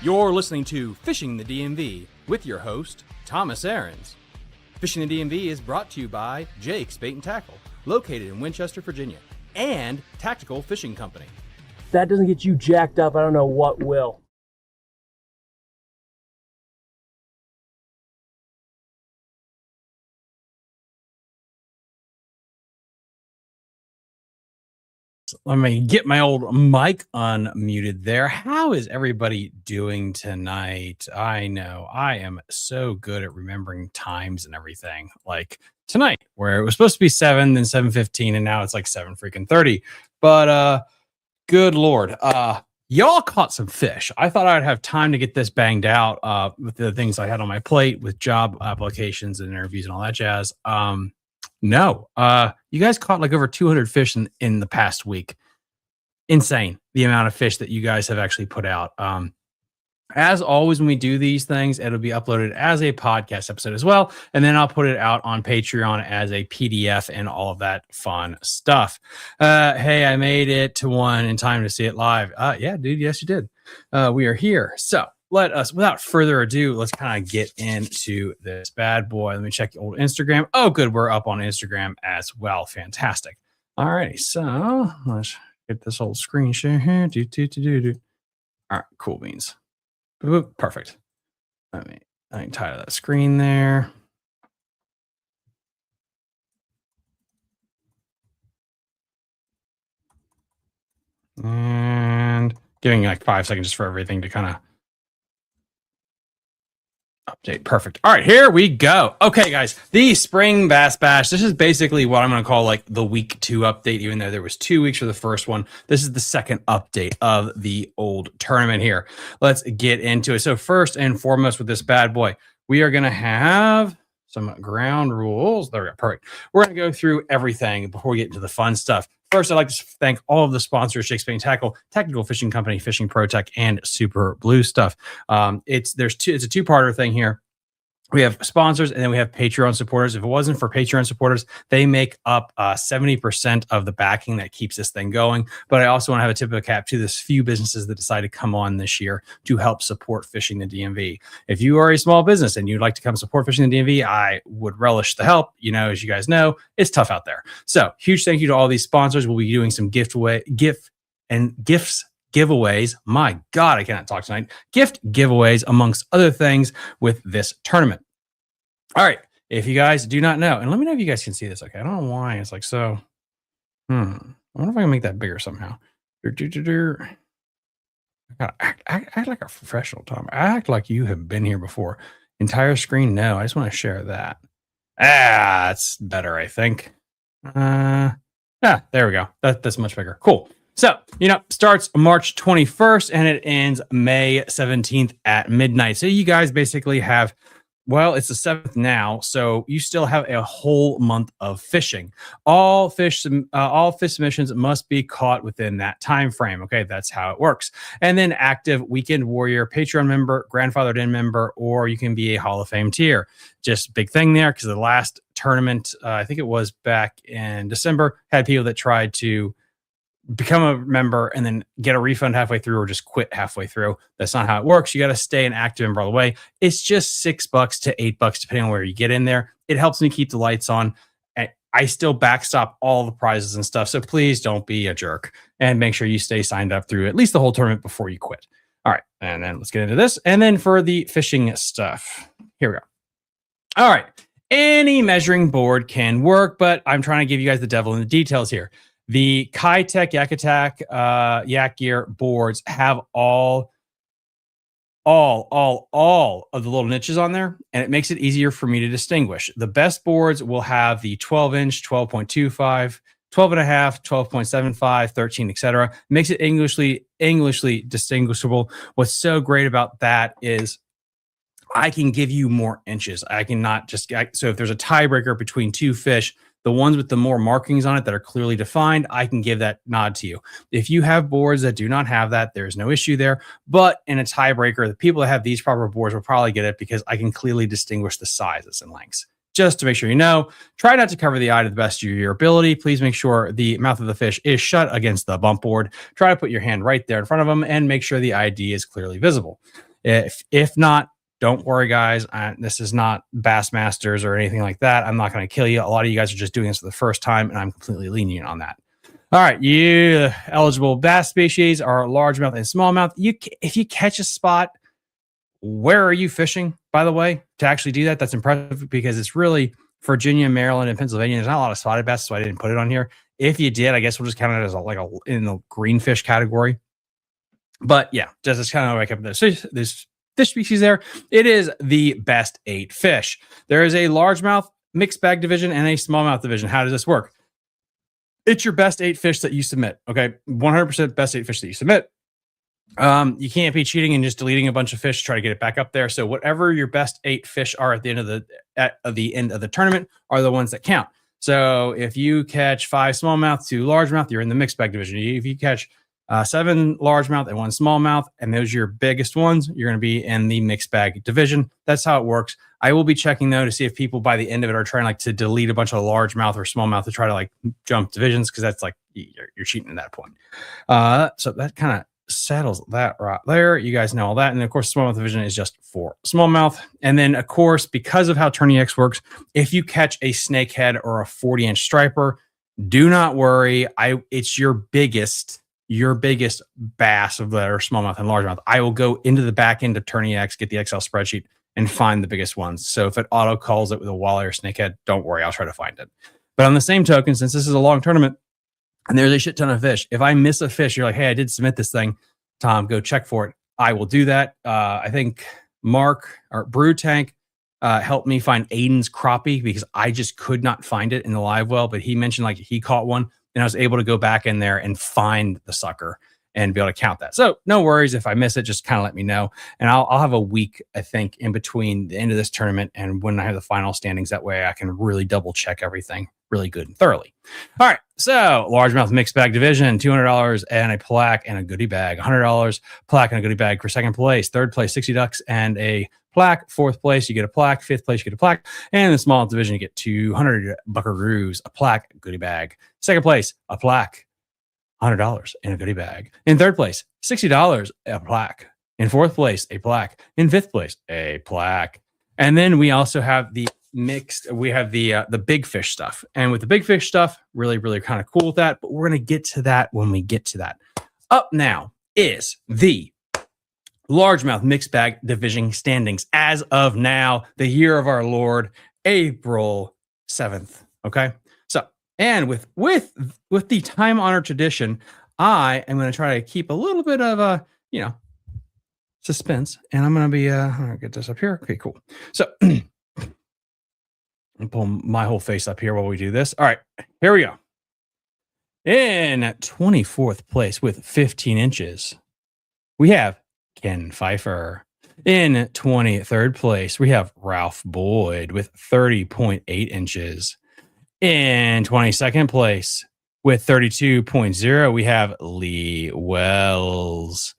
You're listening to Fishing the DMV with your host, Thomas Ahrens. Fishing the DMV is brought to you by Jake's Bait and Tackle, located in Winchester, Virginia, and Tactical Fishing Company. If that doesn't get you jacked up, I don't know what will. Let me get my old mic unmuted there. How is everybody doing tonight? I know I am so good at remembering times and everything. Like tonight, where it was supposed to be 7, then 7:15, and now it's like 7:30. But good Lord, y'all caught some fish. I thought I'd have time to get this banged out with the things I had on my plate with job applications and interviews and all that jazz. No, you guys caught like over 200 fish in the past week. Insane the amount of fish that you guys have actually put out. As always, when we do these things, it'll be uploaded as a podcast episode as well. And then I'll put it out on Patreon as a PDF and all of that fun stuff. Hey, I made it to one in time to see it live. Yeah, dude. Yes, you did. We are here. So let us, without further ado, let's kind of get into this bad boy. Let me check the old Instagram. Oh, good. We're up on Instagram as well. Fantastic. All right. So let's get this old screen share here. All right. Cool beans. Perfect. I can tie that screen there. And giving like 5 seconds just for everything to kind of update. Perfect. All right, here we go. Okay, guys, the Spring Bass Bash. This is basically what I'm going to call like the week 2 update, even though there was 2 weeks for the first one. This is the second update of the old tournament here. Let's get into it. So first and foremost with this bad boy, we are going to have some ground rules. There we go. Perfect. We're going to go through everything before we get into the fun stuff. First, I'd like to thank all of the sponsors: Jake's Bait and Tackle, Tactical Fishing Company, Fishing Pro Tech, and Super Blue Stuff. It's a 2-parter thing here. We have sponsors and then we have Patreon supporters. If it wasn't for Patreon supporters, they make up 70% of the backing that keeps this thing going. But I also want to have a tip of the cap to this few businesses that decided to come on this year to help support Fishing the DMV. If you are a small business and you'd like to come support Fishing the DMV, I would relish the help. You know, as you guys know, it's tough out there. So huge thank you to all these sponsors. We'll be doing some gifts giveaways. My God, I cannot talk tonight. Gift giveaways, amongst other things, with this tournament. All right. If you guys do not know, and let me know if you guys can see this. Okay. I don't know why it's like so. I wonder if I can make that bigger somehow. I gotta act like a professional, Tom. Act like you have been here before. Entire screen? No. I just want to share that. That's better, I think. There we go. That's much bigger. Cool. So, starts March 21st and it ends May 17th at midnight. So you guys basically have, well, it's the 7th now, so you still have a whole month of fishing. All fish submissions must be caught within that time frame. Okay, that's how it works. And then active weekend warrior, Patreon member, grandfathered in member, or you can be a Hall of Fame tier. Just big thing there, because the last tournament, I think it was back in December, had people that tried to become a member and then get a refund halfway through or just quit halfway through. That's not how it works. You got to stay an active member all the way. It's just $6 to $8 depending on where you get in there. It helps me keep the lights on. I still backstop all the prizes and stuff. So please don't be a jerk and make sure you stay signed up through at least the whole tournament before you quit. All right. And then let's get into this. And then for the fishing stuff, here we go. All right. Any measuring board can work, but I'm trying to give you guys the devil in the details here. The Kitech Yak Attack Yak Gear boards have all all of the little niches on there, and it makes it easier for me to distinguish. The best boards will have the 12-inch, 12.25, 12 and a half, 12.75, 13, etc. Makes it Englishly distinguishable. What's so great about that is I can give you more inches. I can not just, so if there's a tiebreaker between two fish, the ones with the more markings on it that are clearly defined, I can give that nod to you. If you have boards that do not have that, there's no issue there. But in a tiebreaker, the people that have these proper boards will probably get it because I can clearly distinguish the sizes and lengths. Just to make sure you know, try not to cover the eye to the best of your ability. Please make sure the mouth of the fish is shut against the bump board. Try to put your hand right there in front of them and make sure the ID is clearly visible. If not, don't worry, guys. This is not Bassmasters or anything like that. I'm not going to kill you. A lot of you guys are just doing this for the first time, and I'm completely lenient on that. All right, you eligible bass species are largemouth and smallmouth. If you catch a spot, where are you fishing, by the way, to actually do that? That's impressive because it's really Virginia, Maryland, and Pennsylvania. There's not a lot of spotted bass, so I didn't put it on here. If you did, I guess we'll just count it as in the green fish category. But yeah, just kind of like up this fish species there. It is the best 8 fish. There is a largemouth mixed bag division and a smallmouth division. How does this work? It's your best 8 fish that you submit. Okay, 100% best 8 fish that you submit. You can't be cheating and just deleting a bunch of fish to try to get it back up there. So whatever your best 8 fish are at the end of the tournament are the ones that count. So if you catch 5 smallmouth, 2 largemouth, you're in the mixed bag division. If you catch 7 largemouth and 1 smallmouth, and those are your biggest ones, you're going to be in the mixed bag division. That's how it works. I will be checking though to see if people by the end of it are trying to delete a bunch of largemouth or smallmouth to try to jump divisions, because that's you're cheating at that point. So that kind of settles that right there. You guys know all that. And of course, smallmouth division is just for smallmouth. And then of course, because of how Tourney X works, if you catch a snakehead or a 40-inch striper, do not worry. It's your biggest bass of that are smallmouth and largemouth. I will go into the back end of Tourney X, get the Excel spreadsheet, and find the biggest ones. So if it auto calls it with a walleye or snakehead, don't worry, I'll try to find it. But on the same token, since this is a long tournament and there's a shit ton of fish, if I miss a fish, you're like, hey, I did submit this thing, Tom, go check for it. I will do that. I think Mark or Brew Tank helped me find Aiden's crappie because I just could not find it in the live well, but he mentioned he caught one. And I was able to go back in there and find the sucker and be able to count that. So no worries if I miss it, just kind of let me know. And I'll have a week, I think, in between the end of this tournament and when I have the final standings. That way I can really double check everything really good and thoroughly. All right. So largemouth mixed bag division, $200 and a plaque and a goodie bag. $100 plaque and a goodie bag for second place. Third place, $60 and a plaque. Fourth place, you get a plaque. Fifth place, you get a plaque. And in the small division, you get 200 buckaroos, a plaque, goodie bag. Second place, a plaque, $100 and a goodie bag. In third place, $60, a plaque. In fourth place, a plaque. In fifth place, a plaque. And then we also have the big fish stuff. And with the big fish stuff, really, really kind of cool with that. But we're going to get to that when we get to that. Up now is the largemouth mixed bag division standings as of now, the year of our Lord, April 7th. Okay. So, and with the time honored tradition, I am going to try to keep a little bit of suspense, and I'm going to be, I'm going to get this up here. Okay, cool. So I'll pull my whole face up here while we do this. All right, here we go. In 24th place with 15 inches, we have Ken Pfeiffer. In 23rd place, we have Ralph Boyd with 30.8 inches. In 22nd place with 32.0, we have Lee Wells.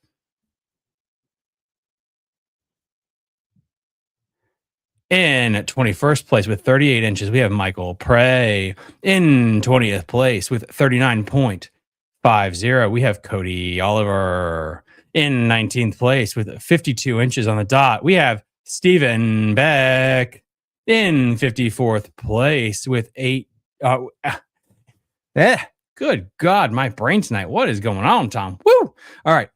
In 21st place with 38 inches, we have Michael Prey. In 20th place with 39.50, we have Cody Oliver. In 19th place with 52 inches on the dot, we have Stephen Beck. In 54th place with 8. Good God, my brain tonight. What is going on, Tom? Woo! All right.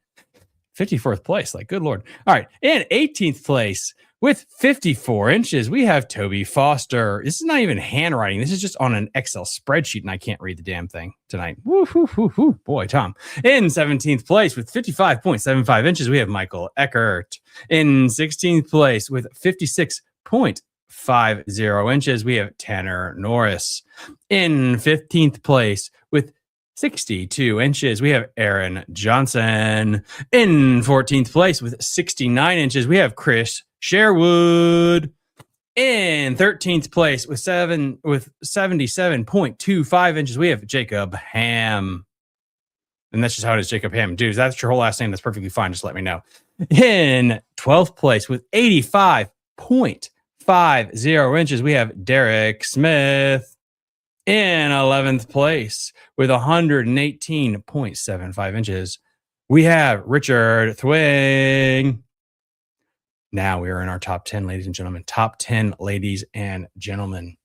54th place. Good Lord. All right. In 18th place With 54 inches, we have Toby Foster. This is not even handwriting. This is just on an Excel spreadsheet, and I can't read the damn thing tonight. Woo, woo, woo, woo. Boy, Tom. In 17th place with 55.75 inches, we have Michael Eckert. In 16th place with 56.50 inches, we have Tanner Norris. In 15th place with 62 inches, we have Aaron Johnson. In 14th place with 69 inches, we have Chris Sherwood. In 13th place with 77.25 inches, we have Jacob Ham. And that's just how it is, Jacob Ham. Dude, if that's your whole last name, that's perfectly fine. Just let me know. In 12th place with 85.50 inches, we have Derek Smith. In 11th place with 118.75 inches, we have Richard Thwing. Now we are in our top 10, ladies and gentlemen. Top 10, ladies and gentlemen.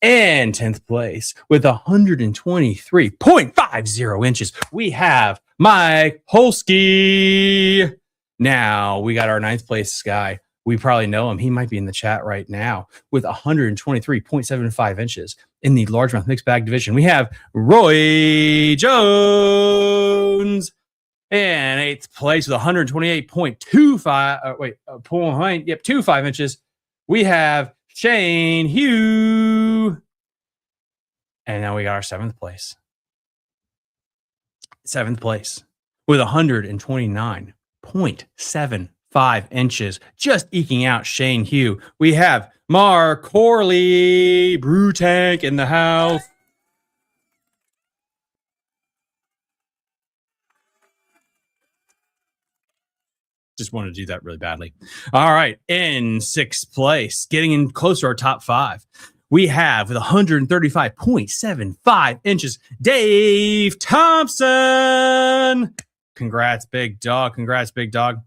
In 10th place with 123.50 inches, we have Mike Holsky. Now we got our 9th place guy. We probably know him. He might be in the chat right now with 123.75 inches. In the largemouth mixed bag division, we have Roy Jones. In 8th place with 128.25 inches, we have Shane Hugh. And now we got our 7th place. 7th place with 129.75 inches, just eking out Shane Hugh. We have Mark Corley, Brew Tank in the house. Just wanted to do that really badly. All right. In 6th place, getting in closer to our top 5, we have with 135.75 inches, Dave Thompson. Congrats, big dog. Congrats, big dog.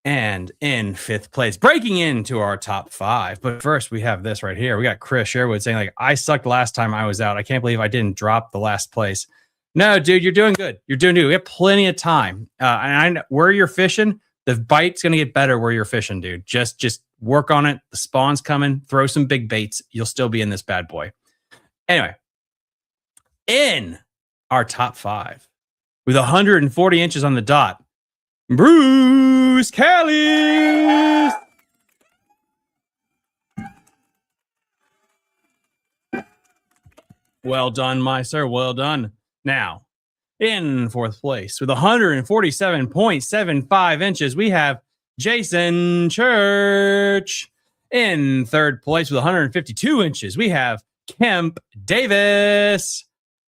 And in 5th place, breaking into our top 5. But first, we have this right here. We got Chris Sherwood saying, like, I sucked last time I was out. I can't believe I didn't drop the last place. No, dude, you're doing good. You're doing good. We have plenty of time. And I know where you're fishing, the bite's going to get better where you're fishing, dude. Just work on it. The spawn's coming. Throw some big baits. You'll still be in this bad boy. Anyway, in our top 5, with 140 inches on the dot, Bruce Kelly. Well done, my sir. Well done. Now, in 4th place with 147.75 inches, we have Jason Church. In 3rd place with 152 inches, we have Kemp Davis.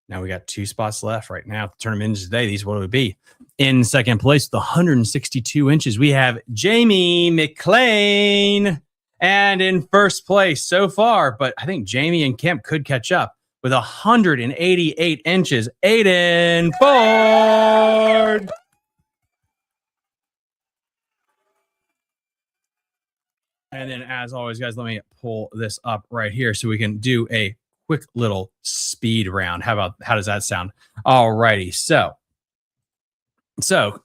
Now we got 2 spots left right now. Tournament today. These what it would be. In 2nd place with 162 inches, we have Jamie McLean. And in 1st place so far, but I think Jamie and Kemp could catch up with 188 inches, Aiden Ford. And then, as always, guys, let me pull this up right here so we can do a quick little speed round. How does that sound? All righty. So,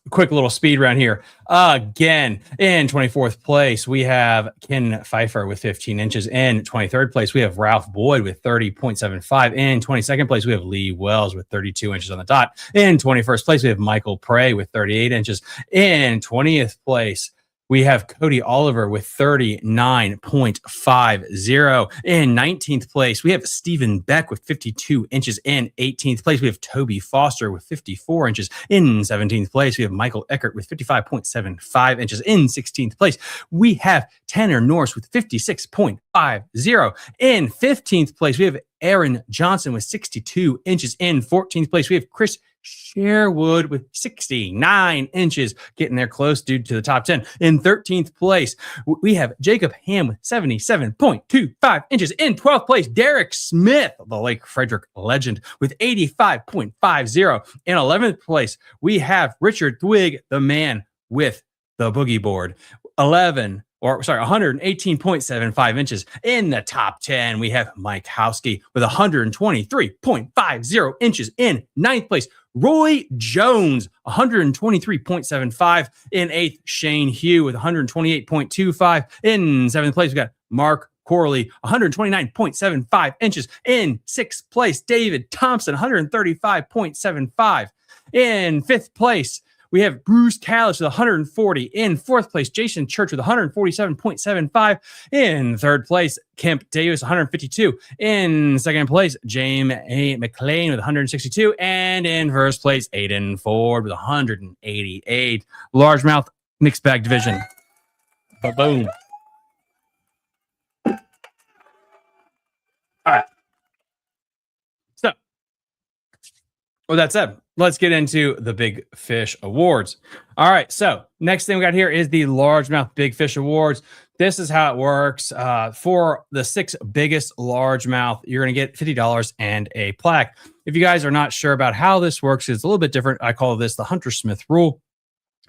quick little speed round here. Again, in 24th place, we have Ken Pfeiffer with 15 inches. In 23rd place, we have Ralph Boyd with 30.75. In 22nd place, we have Lee Wells with 32 inches on the dot. In 21st place, we have Michael Prey with 38 inches. In 20th place, we have Cody Oliver with 39.50. In 19th place, we have Stephen Beck with 52 inches. In 18th place, we have Toby Foster with 54 inches. In 17th place, we have Michael Eckert with 55.75 inches. In 16th place, we have Tanner Norris with 56.50. In 15th place, we have Aaron Johnson with 62 inches. In 14th place, we have Chris Sherwood with 69 inches, getting there close, dude, to the top 10. In 13th place, we have Jacob Ham with 77.25 inches. In 12th place, Derek Smith, the Lake Frederick legend, with 85.50. In 11th place, we have Richard Thwig, the man with the boogie board, 118.75 inches. In the top 10, we have Mike Howsky with 123.50 inches. In 9th place, Roy Jones, 123.75. In 8th, Shane Hugh with 128.25. In 7th place, we got Mark Corley, 129.75 inches. In 6th place, David Thompson, 135.75. In 5th place, we have Bruce Callis with 140. In 4th place, Jason Church with 147.75. In 3rd place, Kemp Davis, 152. In 2nd place, James A. McLean with 162. And in 1st place, Aiden Ford with 188. Largemouth mixed bag division. Boom. All right. So, with that said, let's get into the Big Fish Awards. All right, so next thing we got here is the Largemouth Big Fish Awards. This is how it works. For the 6 biggest largemouth, you're going to get $50 and a plaque. If you guys are not sure about how this works, it's a little bit different. I call this the Hunter Smith rule.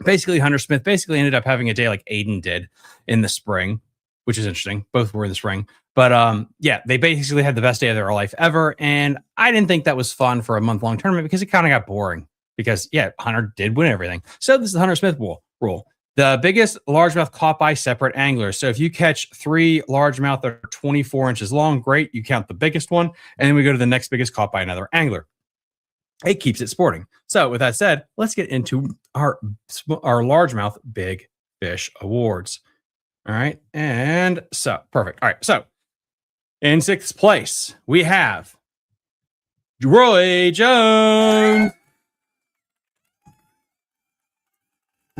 Basically, Hunter Smith ended up having a day like Aiden did in the spring, which is interesting. Both were in the spring. But yeah, they basically had the best day of their life ever. And I didn't think that was fun for a month-long tournament because it kind of got boring. Because, yeah, Hunter did win everything. So this is the Hunter Smith rule. The biggest largemouth caught by separate anglers. So if you catch 3 largemouth that are 24 inches long, great. You count the biggest one. And then we go to the next biggest caught by another angler. It keeps it sporting. So with that said, let's get into our largemouth Big Fish Awards. All right. And so, perfect. All right. So, in 6th place, we have Roy Jones,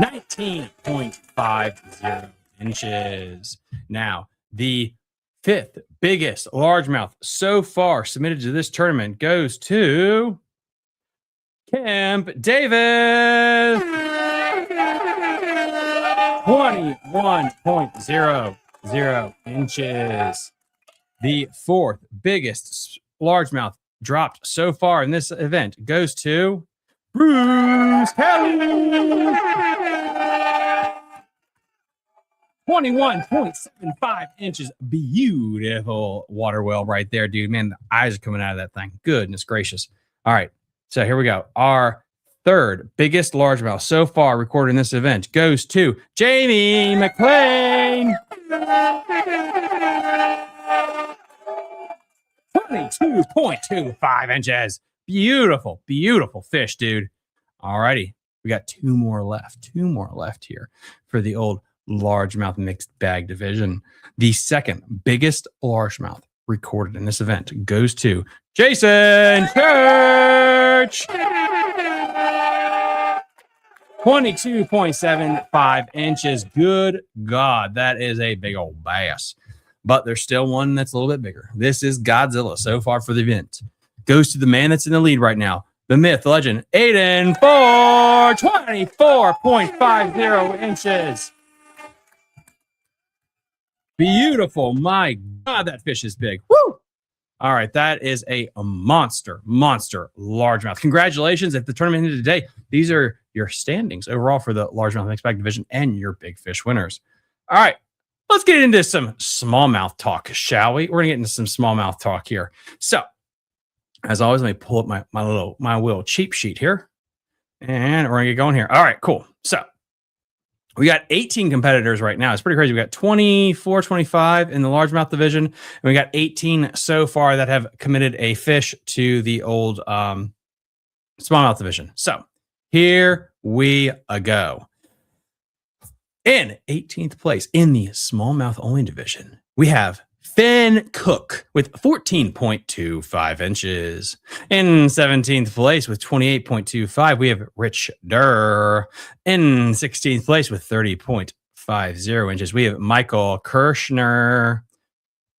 19.50 inches. Now, the 5th biggest largemouth so far submitted to this tournament goes to Kemp Davis, 21.00 inches. The 4th biggest largemouth dropped so far in this event goes to Bruce Kelly, 21.75 inches. Beautiful water well right there, dude. Man, the eyes are coming out of that thing. Goodness gracious. All right, so here we go. Our 3rd biggest largemouth so far recorded in this event goes to Jamie McLean, 22.25 inches. Beautiful, beautiful fish, dude. All righty. We got 2 more left. 2 more left here for the old largemouth mixed bag division. The 2nd biggest largemouth recorded in this event goes to Jason Church, 22.75 inches. Good God, that is a big old bass. But there's still one that's a little bit bigger. This is Godzilla so far for the event. Goes to the man that's in the lead right now. The myth, the legend, Aiden Ford, 24.50 inches. Beautiful. My God, that fish is big. Woo! All right, that is a monster largemouth. Congratulations at the tournament ended today. These are your standings overall for the largemouth mixed bag division and your big fish winners. All right, let's get into some smallmouth talk, shall we? We're gonna get into some smallmouth talk here. So, as always, let me pull up my little cheat sheet here, and we're gonna get going here. All right, cool. So, we got 18 competitors right now. It's pretty crazy. We got 24, 25 in the largemouth division, and we got 18 so far that have committed a fish to the old smallmouth division. So, here we go. In 18th place in the smallmouth only division, we have Finn Cook with 14.25 inches. In 17th place with 28.25, we have Rich Durr. In 16th place with 30.50 inches, we have Michael Kirschner.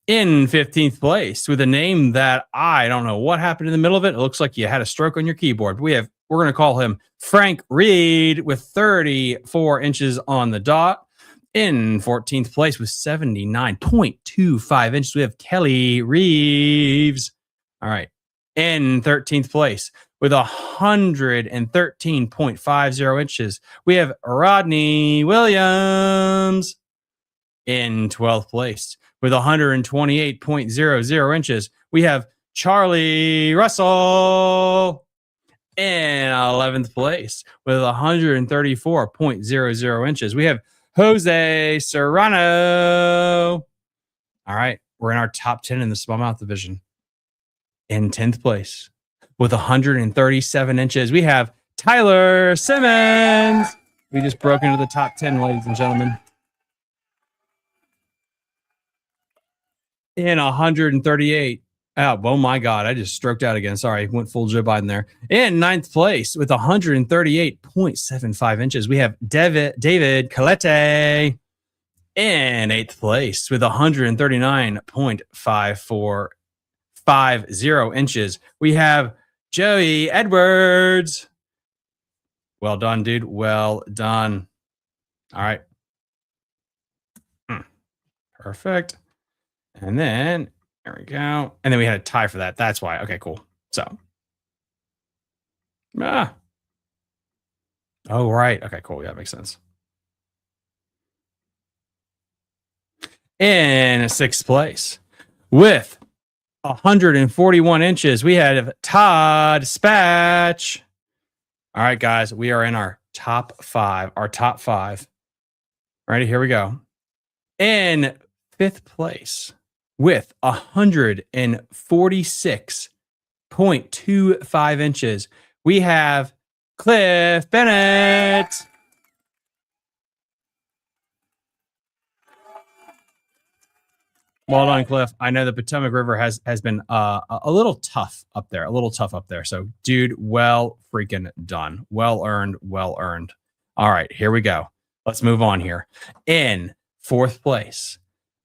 In 15th place with a name that I don't know what happened in the middle of it. It looks like you had a stroke on your keyboard. We're going to call him Frank Reed with 34 inches on the dot. In 14th place with 79.25 inches, we have Kelly Reeves. All right. In 13th place with 113.50 inches, we have Rodney Williams. In 12th place with 128.00 inches, we have Charlie Russell. In 11th place with 134.00 inches, we have Jose Serrano. All right, we're in our top 10 in the smallmouth division. In 10th place with 137 inches, we have Tyler Simmons. We just broke into the top 10, ladies and gentlemen. In 138. Oh my God. I just stroked out again. Sorry. Went full Joe Biden there. In 9th place with 138.75 inches, we have David Colette. In 8th place with 139.5450 inches, we have Joey Edwards. Well done, dude. Well done. All right. Perfect. And then there we go. And then we had a tie for that. That's why. Okay, cool. So. Oh, right. Okay, cool. Yeah, that makes sense. In 6th place with 141 inches, we have Todd Spatch. All right, guys, we are in our top 5. Ready? Here we go. In 5th place with 146.25 inches, we have Cliff Bennett. Well done, Cliff. I know the Potomac River has been a little tough up there. So, dude, well freaking done. Well earned. All right, here we go. Let's move on here. In 4th place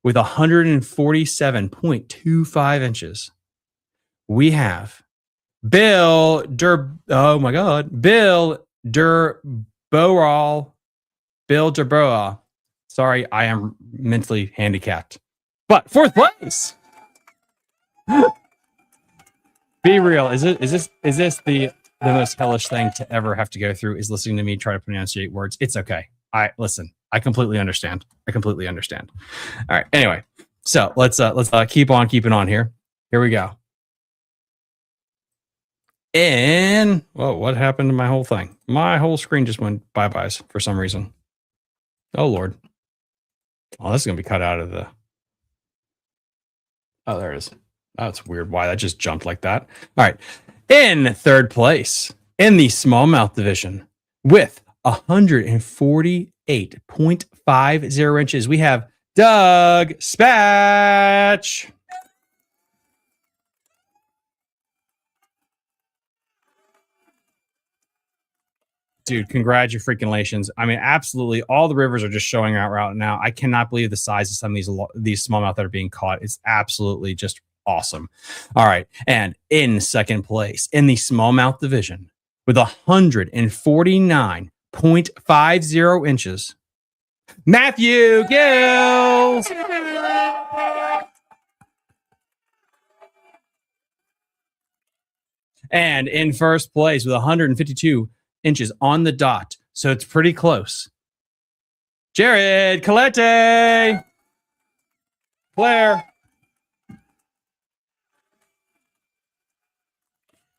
with 147.25 inches, we have Bill Durboa. Sorry, I am mentally handicapped. But 4th place. Be real. Is this the most hellish thing to ever have to go through? Is listening to me try to pronunciate words? It's okay. I completely understand. All right. Anyway, so let's keep on keeping on here. Here we go. And what happened to my whole thing? My whole screen just went bye-byes for some reason. Oh Lord. Oh, this is gonna be cut out of the. Oh, there it is. That's weird. Why that just jumped like that. All right. In 3rd place in the smallmouth division with 148.50 inches, we have Doug Spatch. Dude, congratulations. I mean, absolutely. All the rivers are just showing out right now. I cannot believe the size of some of these smallmouth that are being caught. It's absolutely just awesome. All right. And in 2nd place in the smallmouth division with 149.50 inches, Matthew Gills. And in 1st place with 152 inches on the dot, so it's pretty close, Jared Colette. Claire.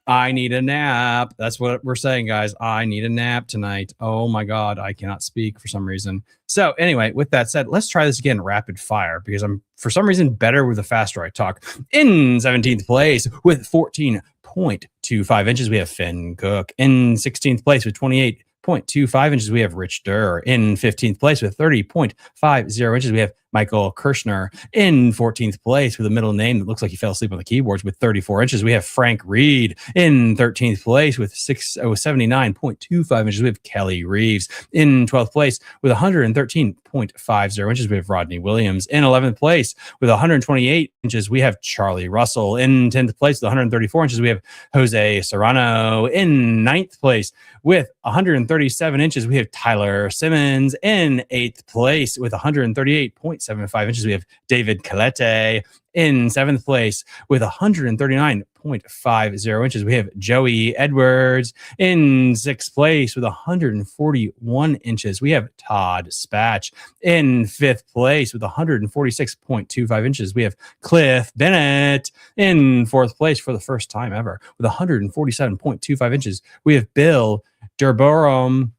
I need a nap. That's what we're saying, guys. I need a nap tonight. Oh my God, I cannot speak for some reason. So anyway, with that said, let's try this again rapid fire because I'm for some reason better with the faster I talk. In 17th place with 14.25 inches, we have Finn Cook. In 16th place with 28.25 inches, we have Rich Durr. In 15th place with 30.50 inches, we have Michael Kirshner. In 14th place with a middle name that looks like he fell asleep on the keyboards with 34 inches, we have Frank Reed. In 13th place with 79.25 inches, we have Kelly Reeves. In 12th place with 113.50 inches, we have Rodney Williams. In 11th place with 128 inches, we have Charlie Russell. In 10th place with 134 inches, we have Jose Serrano. In 9th place with 137 inches, we have Tyler Simmons. In 8th place with 138.75 139.75 inches. We have David Colette in 7th place with 139.50 inches. We have Joey Edwards in 6th place with 141 inches. We have Todd Spatch in 5th place with 146.25 inches. We have Cliff Bennett in 4th place for the first time ever with 147.25 inches. We have Bill Durborum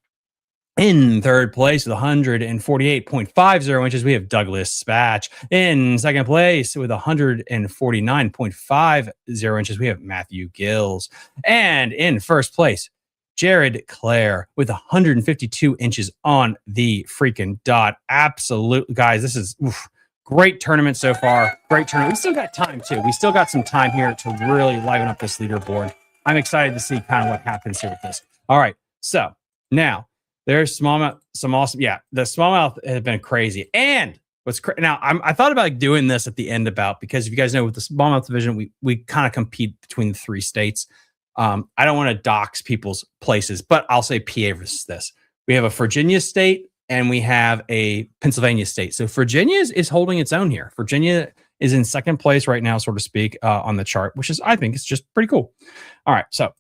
in 3rd place with 148.50 inches. We have Douglas Spatch in 2nd place with 149.50 inches. We have Matthew Gills. And in 1st place, Jared Clare with 152 inches on the freaking dot. Absolute, guys, this is great tournament so far. Great tournament. We still got time too. We still got some time here to really liven up this leaderboard. I'm excited to see kind of what happens here with this. All right, so now there's smallmouth, some awesome. Yeah, the smallmouth has been crazy. And what's now, I thought about doing this at the end because if you guys know with the smallmouth division, we kind of compete between the 3 states. I don't want to dox people's places, but I'll say PA versus this. We have a Virginia state and we have a Pennsylvania state. So Virginia is holding its own here. Virginia is in 2nd place right now, so to speak, on the chart, which is, I think, it's just pretty cool. All right, so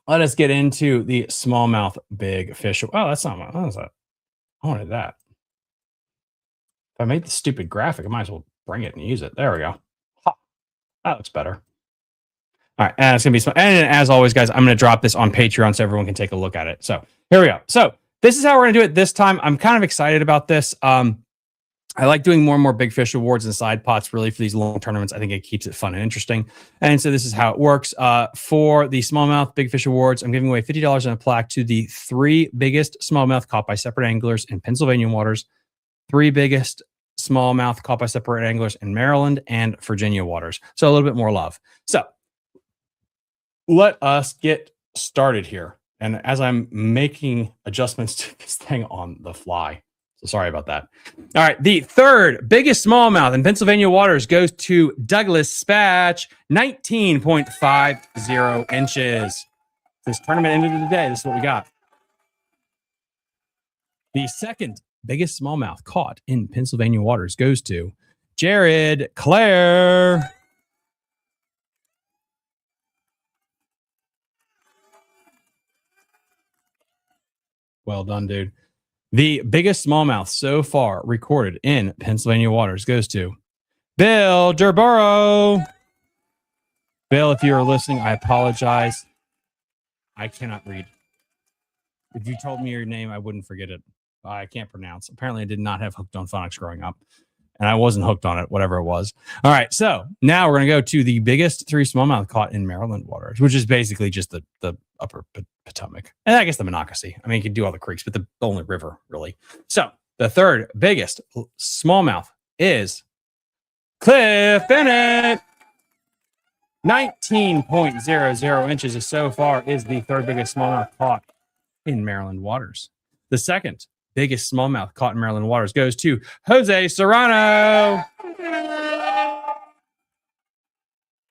let us get into the smallmouth big fish. Oh, that's not what was that? I wanted that. If I made the stupid graphic, I might as well bring it and use it. There we go. Ha. That looks better. All right, and it's gonna be small. And as always, guys, I'm gonna drop this on Patreon so everyone can take a look at it. So here we go. So this is how we're gonna do it this time. I'm kind of excited about this. I like doing more and more big fish awards and side pots really for these long tournaments. I think it keeps it fun and interesting. And so this is how it works. For the smallmouth big fish awards, I'm giving away $50 and a plaque to the 3 biggest smallmouth caught by separate anglers in Pennsylvania waters, 3 biggest smallmouth caught by separate anglers in Maryland and Virginia waters. So a little bit more love. So let us get started here. And as I'm making adjustments to this thing on the fly, so sorry about that. All right. The 3rd biggest smallmouth in Pennsylvania waters goes to Douglas Spatch, 19.50 inches. This tournament ended today. This is what we got. The 2nd biggest smallmouth caught in Pennsylvania waters goes to Jared Clare. Well done, dude. The biggest smallmouth so far recorded in Pennsylvania waters goes to Bill Durborough. Bill, if you're listening, I apologize. I cannot read. If you told me your name, I wouldn't forget it. I can't pronounce. Apparently, I did not have hooked on phonics growing up, and I wasn't hooked on it, whatever it was. All right, so now we're going to go to the biggest 3 smallmouth caught in Maryland waters, which is basically just the upper Potomac. And I guess the Monocacy. I mean, you can do all the creeks, but the only river, really. So the 3rd biggest smallmouth is Cliff Bennett. 19.00 inches so far is the 3rd biggest smallmouth caught in Maryland waters. The 2nd biggest smallmouth caught in Maryland waters goes to Jose Serrano.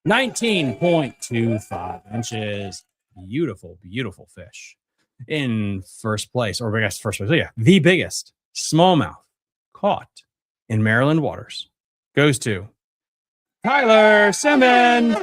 19.25 inches. Beautiful, beautiful fish. In 1st place, or I guess 1st place, yeah, the biggest smallmouth caught in Maryland waters goes to Tyler Simmons.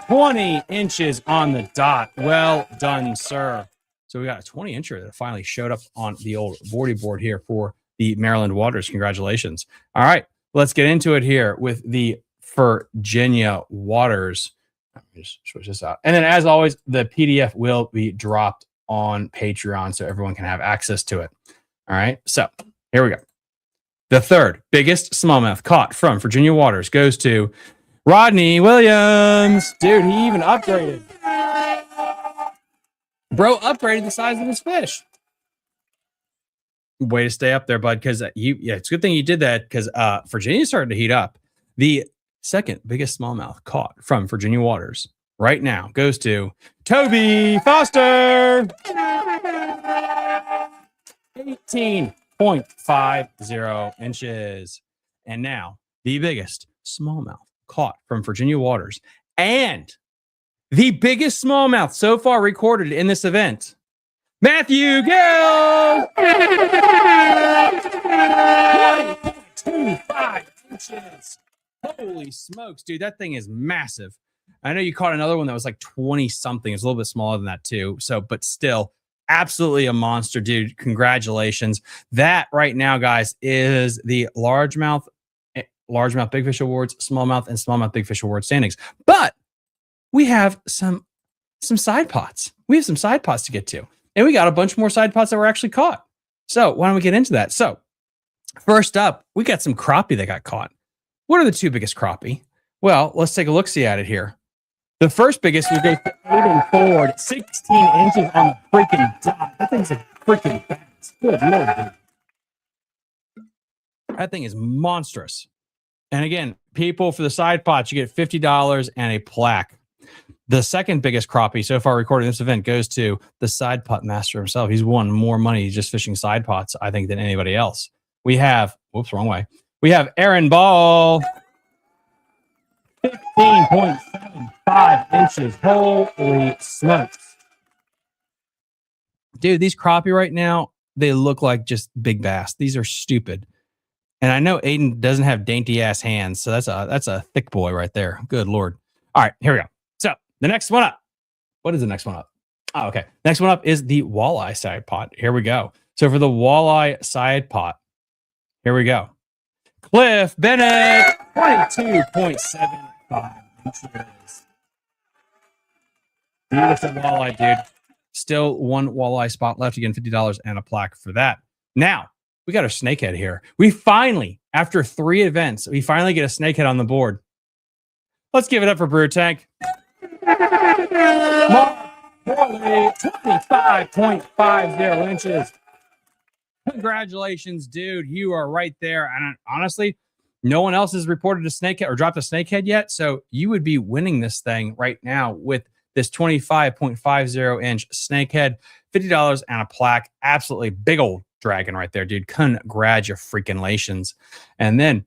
20 inches on the dot. Well done, sir. So we got a 20 incher that finally showed up on the old boardy board here for the Maryland waters. Congratulations. All right, let's get into it here with the Virginia waters. Let me just switch this out. And then as always, the PDF will be dropped on Patreon so everyone can have access to it. All right, so here we go. The 3rd biggest smallmouth caught from Virginia waters goes to Rodney Williams. Dude, he even upgraded. Bro upgraded the size of his fish. Way to stay up there, bud, because it's a good thing you did that because Virginia started to heat up. The 2nd biggest smallmouth caught from Virginia waters right now goes to Toby Foster. 18.50 inches. And now the biggest smallmouth caught from Virginia waters and the biggest smallmouth so far recorded in this event, Matthew, go! 25 inches. Holy smokes, dude. That thing is massive. I know you caught another one that was like 20 something. It's a little bit smaller than that too. So, but still, absolutely a monster, dude. Congratulations. That right now, guys, is the largemouth big fish awards, smallmouth, and smallmouth big fish award standings. But we have some side pots. We have some side pots to get to. And we got a bunch more side pots that were actually caught. So why don't we get into that? So first up, we got some crappie that got caught. What are the two biggest crappie? Well, let's take a look-see at it here. The first biggest will go moving forward 16 inches on the freaking dot. That thing's a freaking bass. Good Lord, dude. That thing is monstrous. And again, people, for the side pots, you get $50 and a plaque. The second biggest crappie so far recorded in this event goes to the side pot master himself. He's won more money just fishing side pots, I think, than anybody else. We have, whoops, wrong way. We have Aaron Ball, 15.75 inches. Holy smokes. Dude, these crappie right now, they look like just big bass. These are stupid. And I know Aiden doesn't have dainty ass hands, so that's a thick boy right there. Good Lord. All right, here we go. So the next one up. What is the next one up? Oh, okay. Next one up is the walleye side pot. Here we go. So for the walleye side pot, here we go. Cliff Bennett, 22.75 inches. Beautiful walleye, dude. Still one walleye spot left. Again, $50 and a plaque for that. Now, we got our snakehead here. We finally, after 3 events, we finally get a snakehead on the board. Let's give it up for Brew Tank. Mark Morley, 25.50 inches. Congratulations, dude. You are right there. And honestly, no one else has reported a snakehead or dropped a snakehead yet. So you would be winning this thing right now with this 25.50 inch snakehead, $50 and a plaque. Absolutely big old dragon right there, dude. Congratulations. And then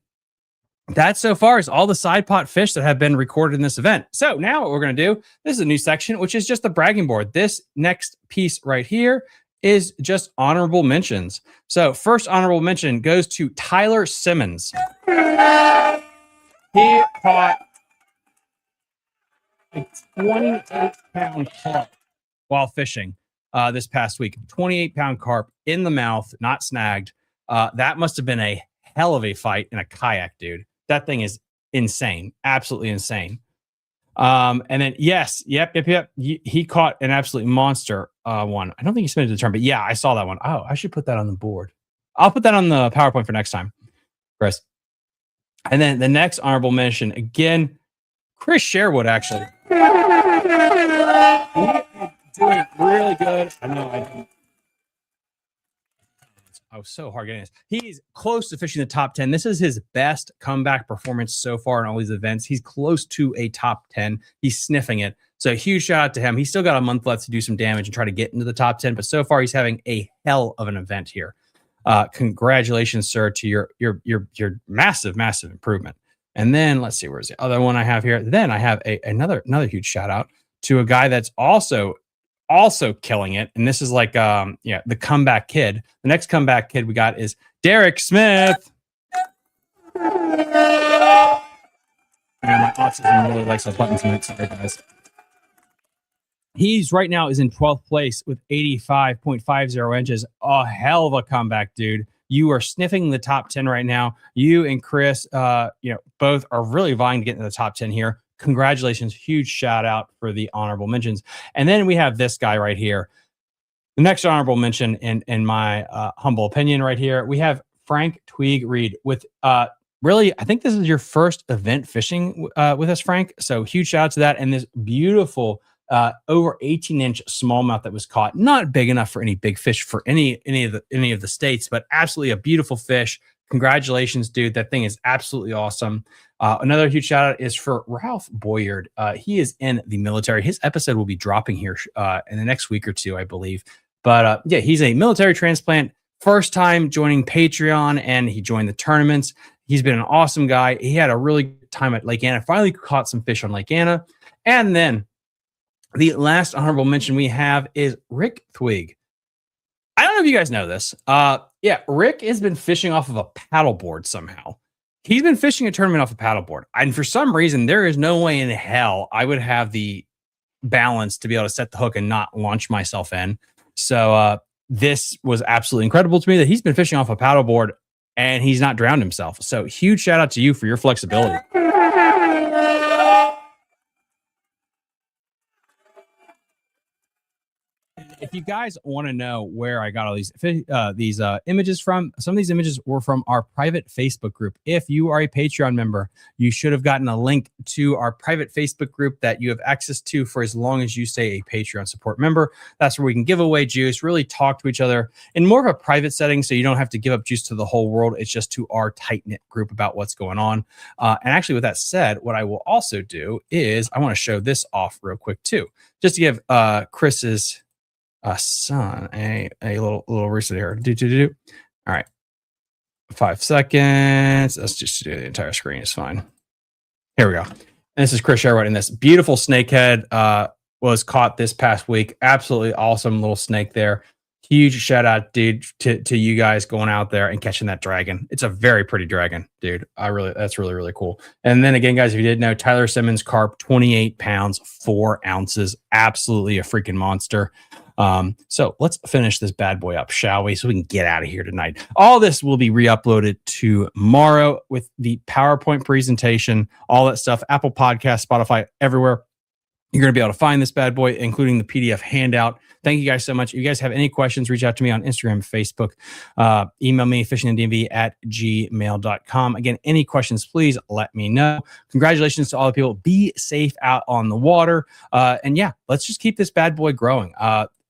that so far is all the side pot fish that have been recorded in this event. So now what we're going to do, this is a new section, which is just the bragging board. This next piece right here is just honorable mentions. So first honorable mention goes to Tyler Simmons. He caught a 28-pound carp while fishing this past week. 28-pound carp in the mouth, not snagged. That must have been a hell of a fight in a kayak, dude. That thing is insane. Absolutely insane. And then, yes, yep. He caught an absolute monster one. I don't think he submitted the term, but yeah, I saw that one. Oh, I should put that on the board. I'll put that on the PowerPoint for next time, Chris. And then the next honorable mention, again, Chris Sherwood, actually. He's doing really good. I know I didn't. I was so hard getting this. He's close to fishing the top 10. This is his best comeback performance so far in all these events. He's close to a top 10. He's sniffing it. So huge shout out to him. He's still got a month left to do some damage and try to get into the top 10. But so far, he's having a hell of an event here. Congratulations, sir, to your massive improvement. And then let's see, where's the other one I have here? Then I have another huge shout out to a guy that's also killing it. And this is like, the comeback kid. The next comeback kid we got is Derek Smith. And my autism really likes those buttons. Sorry, guys. He's right now is in 12th place with 85.50 inches. A hell of a comeback, dude. You are sniffing the top 10 right now. You and Chris, both are really vying to get into the top 10 here. Congratulations. Huge shout out for the honorable mentions. And then we have this guy right here. The next honorable mention in my humble opinion right here, we have Frank Twig Reed with really, I think this is your first event fishing with us, Frank. So huge shout out to that. And this beautiful over 18-inch smallmouth that was caught. Not big enough for any big fish for any of the states, but absolutely a beautiful fish. Congratulations, dude. That thing is absolutely awesome. Another huge shout out is for Ralph Boyard. He is in the military. His episode will be dropping here in the next week or two, I believe. But yeah, he's a military transplant, first time joining Patreon, and he joined the tournaments. He's been an awesome guy. He had a really good time at Lake Anna. Finally caught some fish on Lake Anna. And then the last honorable mention we have is Rick Twig. I don't know if you guys know this. Yeah, Rick has been fishing off of a paddleboard somehow. He's been fishing a tournament off a paddleboard. And for some reason, there is no way in hell I would have the balance to be able to set the hook and not launch myself in. So this was absolutely incredible to me that he's been fishing off a paddleboard and he's not drowned himself. So huge shout out to you for your flexibility. If you guys want to know where I got all these images from, some of these images were from our private Facebook group. If you are a Patreon member, you should have gotten a link to our private Facebook group that you have access to for as long as you stay a Patreon support member. That's where we can give away juice, really talk to each other in more of a private setting, so you don't have to give up juice to the whole world. It's just to our tight-knit group about what's going on. And actually, with that said, what I will also do is I want to show this off real quick too, just to give Chris's son a little reset here. All right, 5 seconds. Let's just do the entire screen. It's fine. Here we go. And this is Chris Sherwood, and this beautiful snakehead was caught this past week. Absolutely awesome little snake there. Huge shout out, dude, to you guys going out there and catching that dragon. It's a very pretty dragon, dude. That's really, really cool. And then again, guys, if you didn't know, Tyler Simmons carp, 28 pounds, 4 ounces. Absolutely a freaking monster. So let's finish this bad boy up, shall we? So we can get out of here tonight. All this will be re-uploaded tomorrow with the PowerPoint presentation, all that stuff, Apple Podcast, Spotify, everywhere. You're going to be able to find this bad boy, including the PDF handout. Thank you guys so much. If you guys have any questions, reach out to me on Instagram, Facebook. Email me, fishingthedmv@gmail.com. Again, any questions, please let me know. Congratulations to all the people. Be safe out on the water. And yeah, let's just keep this bad boy growing.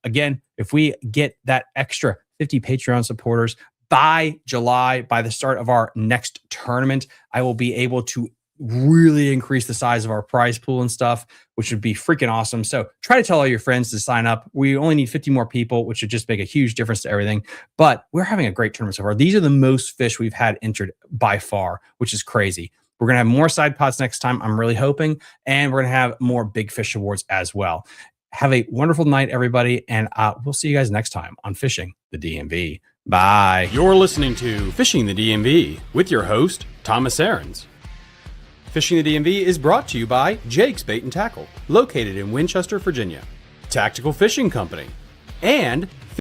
Again, if we get that extra 50 Patreon supporters by July, by the start of our next tournament, I will be able to really increase the size of our prize pool and stuff, which would be freaking awesome. So try to tell all your friends to sign up. We only need 50 more people, which would just make a huge difference to everything. But we're having a great tournament so far. These are the most fish we've had entered by far, which is crazy. We're going to have more side pods next time, I'm really hoping. And we're going to have more big fish awards as well. Have a wonderful night, everybody. And we'll see you guys next time on Fishing the DMV. Bye. You're listening to Fishing the DMV with your host, Thomas Ahrens. Fishing the DMV is brought to you by Jake's Bait and Tackle, located in Winchester, Virginia, Tactical Fishing Company, and